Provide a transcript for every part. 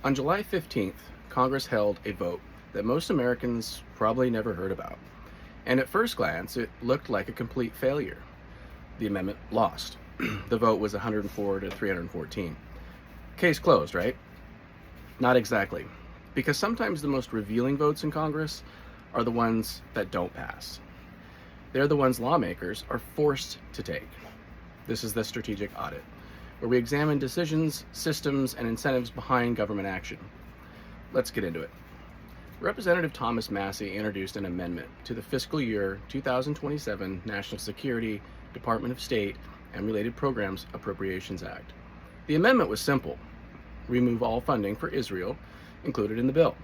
On July 15th, Congress held a vote that most Americans probably never heard about. And at first glance, it looked like a complete failure. The amendment lost. The vote was 104 to 314. Case closed, right? Not exactly. Because sometimes the most revealing votes in Congress are the ones that don't pass. They're the ones lawmakers are forced to take. This is the strategic audit, where we examine decisions, systems, and incentives behind government action. Let's get into it. Representative Thomas Massie introduced an amendment to the fiscal year 2027 National Security, Department of State, and Related Programs Appropriations Act. The amendment was simple: remove all funding for Israel included in the bill.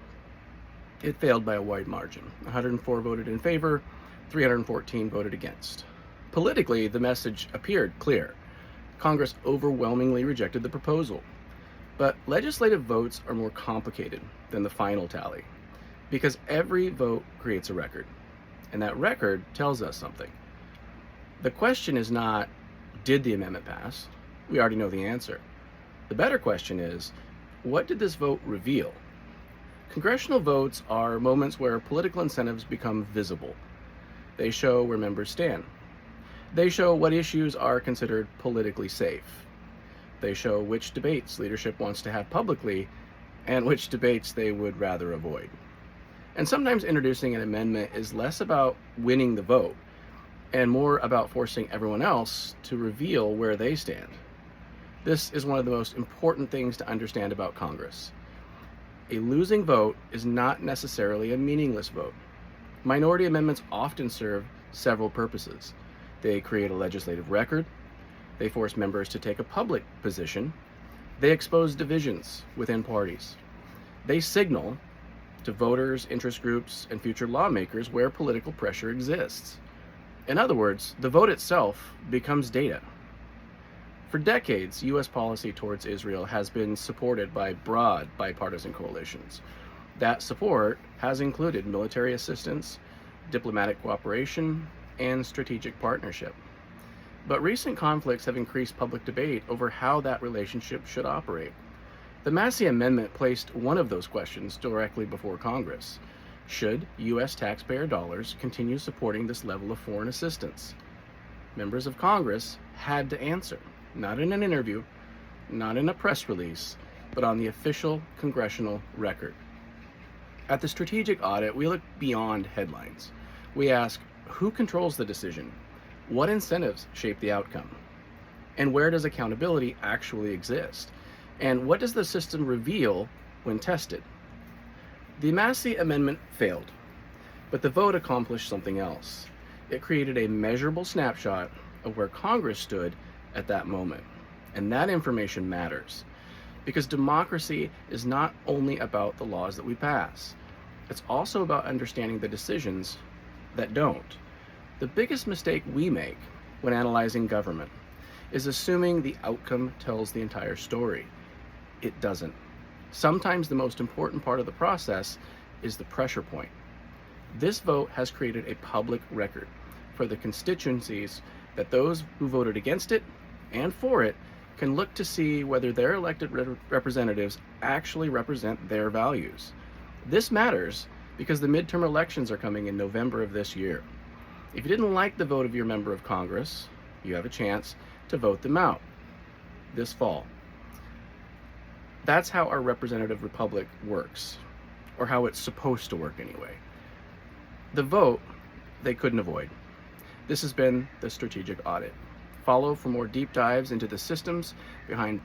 It failed by a wide margin. 104 voted in favor, 314 voted against. Politically, the message appeared clear. Congress overwhelmingly rejected the proposal. But legislative votes are more complicated than the final tally, because every vote creates a record, and that record tells us something. The question is not, did the amendment pass? We already know the answer. The better question is, what did this vote reveal? Congressional votes are moments where political incentives become visible. They show where members stand. They show what issues are considered politically safe. They show which debates leadership wants to have publicly and which debates they would rather avoid. And sometimes introducing an amendment is less about winning the vote and more about forcing everyone else to reveal where they stand. This is one of the most important things to understand about Congress. A losing vote is not necessarily a meaningless vote. Minority amendments often serve several purposes. They create a legislative record. They force members to take a public position. They expose divisions within parties. They signal to voters, interest groups, and future lawmakers where political pressure exists. In other words, the vote itself becomes data. For decades, U.S. policy towards Israel has been supported by broad bipartisan coalitions. That support has included military assistance, diplomatic cooperation, and strategic partnership. But recent conflicts have increased public debate over how that relationship should operate. The Massie Amendment placed one of those questions directly before Congress. Should U.S. taxpayer dollars continue supporting this level of foreign assistance? Members of Congress had to answer, not in an interview, not in a press release, but on the official congressional record. At the strategic audit, we look beyond headlines. We ask, who controls the decision? What incentives shape the outcome? And where does accountability actually exist? And what does the system reveal when tested? The Massie Amendment failed, but the vote accomplished something else. It created a measurable snapshot of where Congress stood at that moment. And that information matters, because democracy is not only about the laws that we pass. It's also about understanding the decisions that don't. The biggest mistake we make when analyzing government is assuming the outcome tells the entire story. It doesn't. Sometimes the most important part of the process is the pressure point. This vote has created a public record for the constituencies that those who voted against it and for it can look to see whether their elected representatives actually represent their values. This matters because the midterm elections are coming in November of this year. If you didn't like the vote of your member of Congress, you have a chance to vote them out this fall. That's how our representative republic works, or how it's supposed to work anyway. The vote, they couldn't avoid. This has been the Strategic Audit. Follow for more deep dives into the systems behind